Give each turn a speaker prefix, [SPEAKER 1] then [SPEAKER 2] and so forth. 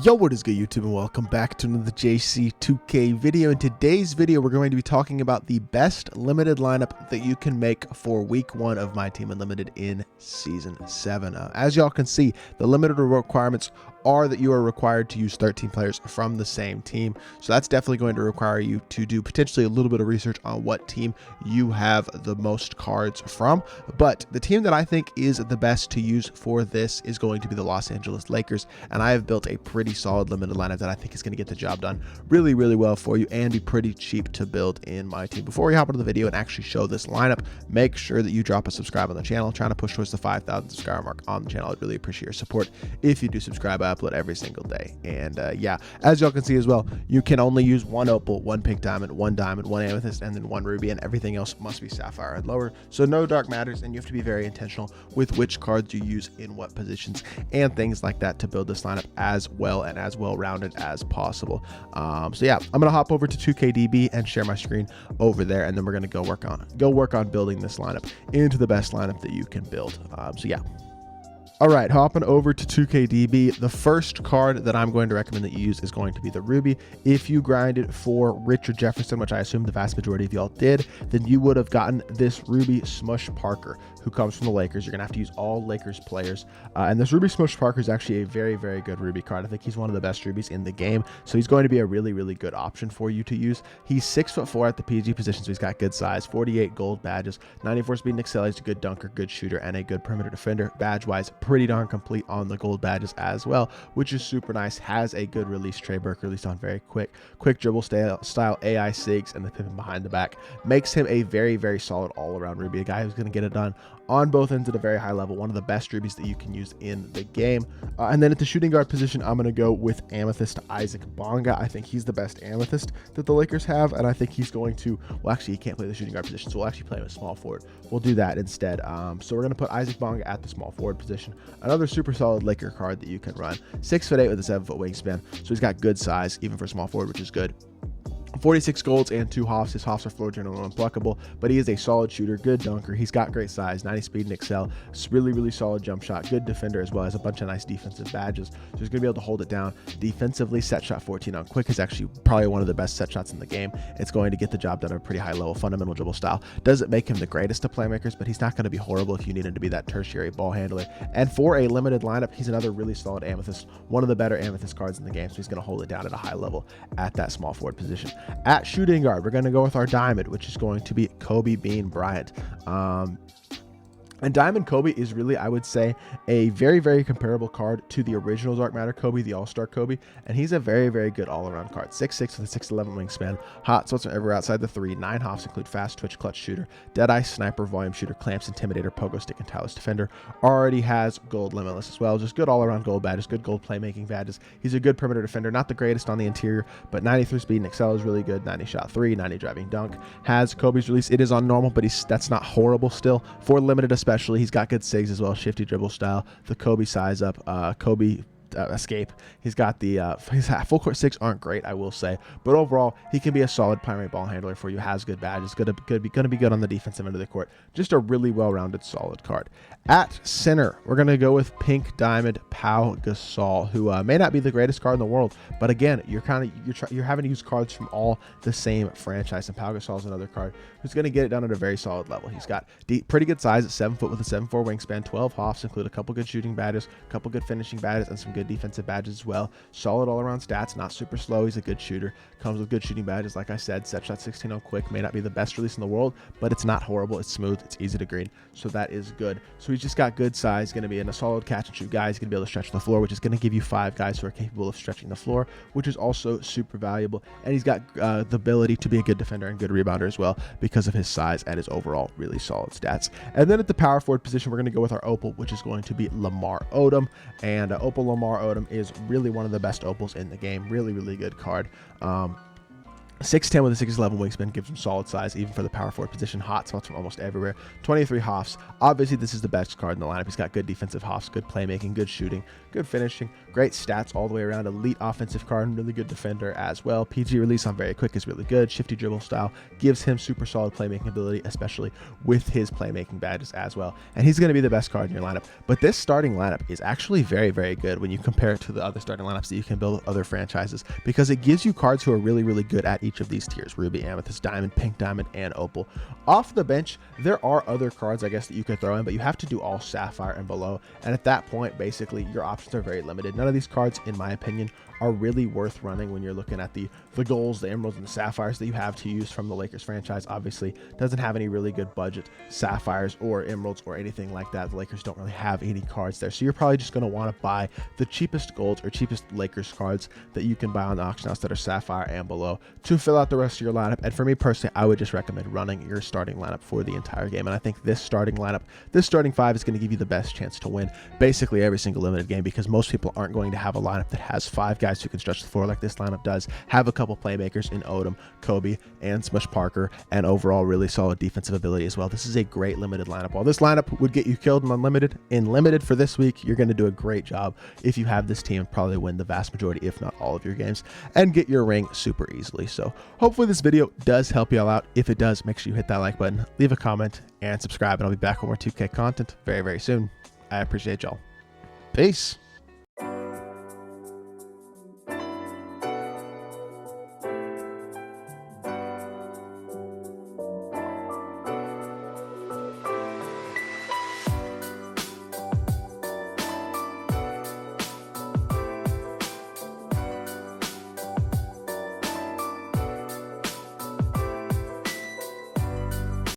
[SPEAKER 1] Yo, what is good YouTube, and welcome back to another JC2K video. In today's video, we're going to be talking about the best limited lineup that you can make for week 1 of MyTEAM Unlimited in Season 7. As y'all can see, the limited requirements are that you are required to use 13 players from the same team. So that's definitely going to require you to do potentially a little bit of research on what team you have the most cards from. But the team that I think is the best to use for this is going to be the Los Angeles Lakers. And I have built a pretty solid limited lineup that I think is going to get the job done really well for you and be pretty cheap to build in MyTEAM. Before we hop into the video and actually show this lineup, make sure that you drop a subscribe on the channel. I'm trying to push towards the 5,000 subscriber mark on the channel. I'd really appreciate your support if you do subscribe. I upload every single day. And yeah, as y'all can see as well, you can only use 1 opal, 1 pink diamond, 1 diamond, 1 amethyst, and then 1 ruby, and everything else must be sapphire and lower. So no dark matters, and you have to be very intentional with which cards you use in what positions and things like that to build this lineup as well and as well rounded as possible. So yeah, I'm gonna hop over to 2KDB and share my screen over there, and then we're gonna go work on building this lineup into the best lineup that you can build. So yeah. All right, hopping over to 2KDB, the first card that I'm going to recommend that you use is going to be the Ruby. If you grinded for Richard Jefferson, which I assume the vast majority of y'all did, then you would have gotten this Ruby Smush Parker, who comes from the Lakers. You're gonna have to use all Lakers players. And this Ruby Smush Parker is actually a very good Ruby card. I think he's one of the best Rubies in the game. So he's going to be a really good option for you to use. He's 6'4" at the PG position, so he's got good size, 48 gold badges, 94 speed and excel. He's a good dunker, good shooter, and a good perimeter defender. Badge-wise, pretty darn complete on the gold badges as well, which is super nice. Has a good release. Trey Burke released on very quick dribble style AI sigs, and the pippin behind the back makes him a very solid all-around Ruby, a guy who's going to get it done on both ends at a very high level. One of the best Rubies that you can use in the game. And then at the shooting guard position, I'm going to go with Amethyst Isaac Bonga. I think he's the best Amethyst that the Lakers have, and I think he's going to, well, actually, he can't play the shooting guard position, so we'll actually play him as small forward. We'll do that instead. So we're going to put Isaac Bonga at the small forward position. Another super solid Laker card that you can run. 6'8" with a 7-foot wingspan, so he's got good size, even for small forward, which is good. 46 golds and 2 hoffs. His hoffs are floor general and unpluckable, but he is a solid shooter, good dunker. He's got great size, 90 speed and excel. It's really solid jump shot, good defender as well as a bunch of nice defensive badges. So he's gonna be able to hold it down defensively. Set shot 14 on quick is actually probably one of the best set shots in the game. It's going to get the job done at a pretty high level. Fundamental dribble style doesn't make him the greatest of playmakers, but he's not going to be horrible if you need him to be that tertiary ball handler. And for a limited lineup, he's another really solid Amethyst, one of the better Amethyst cards in the game. So he's going to hold it down at a high level at that small forward position. At shooting guard, we're going to go with our diamond, which is going to be Kobe Bean Bryant. And Diamond Kobe is really, I would say, a very comparable card to the original Dark Matter Kobe, the All-Star Kobe, and he's a very good all-around card. 6'6" with a 6'11" wingspan, hot spots whenever outside the 3, 9 hoffs include fast twitch, clutch shooter, deadeye sniper, volume shooter, clamps, intimidator, pogo stick, and tireless defender. Already has gold limitless as well, just good all-around gold badges, good gold playmaking badges. He's a good perimeter defender, not the greatest on the interior, but 93 speed and excel is really good. 90 shot 3, 90 driving dunk. Has Kobe's release. It is on normal, but that's not horrible still. For limited especially, he's got good sigs as well, shifty dribble style, the Kobe size up, Kobe escape. He's got the his full court 6 aren't great, I will say, but overall he can be a solid primary ball handler for you. Has good badges, gonna be good on the defensive end of the court. Just a really well-rounded solid card. At center, we're gonna go with Pink Diamond Pau Gasol, who may not be the greatest card in the world, but again, you're having to use cards from all the same franchise, and Pau Gasol is another card who's gonna get it done at a very solid level. He's got pretty good size at 7 foot with a 7'4" wingspan, 12 hoffs, include a couple good shooting badges, a couple good finishing badges, and some good defensive badges as well. Solid all-around stats, not super slow. He's a good shooter, comes with good shooting badges. Like I said, set shot 16 on quick, may not be the best release in the world, but it's not horrible. It's smooth, it's easy to green, so that is good. So he's just got good size, going to be in a solid catch and shoot guy. He's going to be able to stretch the floor, which is going to give you 5 guys who are capable of stretching the floor, which is also super valuable. And he's got the ability to be a good defender and good rebounder as well because of his size and his overall really solid stats. And then at the power forward position, we're going to go with our opal, which is going to be Lamar Odom. And opal Lamar Odom is really one of the best opals in the game. Really good card. 6'10 with a 6'11 wingspan gives him solid size, even for the power forward position. Hot spots from almost everywhere. 23 hoffs. Obviously, this is the best card in the lineup. He's got good defensive hoffs, good playmaking, good shooting, good finishing, great stats all the way around. Elite offensive card, and really good defender as well. PG release on very quick is really good. Shifty dribble style gives him super solid playmaking ability, especially with his playmaking badges as well. And he's going to be the best card in your lineup. But this starting lineup is actually very, very good when you compare it to the other starting lineups that you can build with other franchises, because it gives you cards who are really, really good at each of these tiers: Ruby, Amethyst, Diamond, Pink Diamond, and Opal. Off the bench, there are other cards, I guess, that you could throw in, but you have to do all Sapphire and below. And at that point, basically, your options are very limited. None of these cards, in my opinion, are really worth running when you're looking at the golds, the emeralds, and the sapphires that you have to use from the Lakers franchise. Obviously, doesn't have any really good budget sapphires or emeralds or anything like that. The Lakers don't really have any cards there, so you're probably just going to want to buy the cheapest golds or cheapest Lakers cards that you can buy on the auction house that are sapphire and below to fill out the rest of your lineup. And for me personally, I would just recommend running your starting lineup for the entire game. And I think this starting lineup, this starting five, is going to give you the best chance to win basically every single limited game, because most people aren't going to have a lineup that has 5 guys who can stretch the floor like this lineup does, have a couple playmakers in Odom, Kobe, and Smush Parker, and overall really solid defensive ability as well. This is a great limited lineup. While this lineup would get you killed in unlimited, in limited for this week, you're going to do a great job if you have this team and probably win the vast majority, if not all, of your games and get your ring super easily. So hopefully this video does help you all out. If it does, make sure you hit that like button, leave a comment, and subscribe, and I'll be back with more 2K content very, very soon. I appreciate y'all. Peace.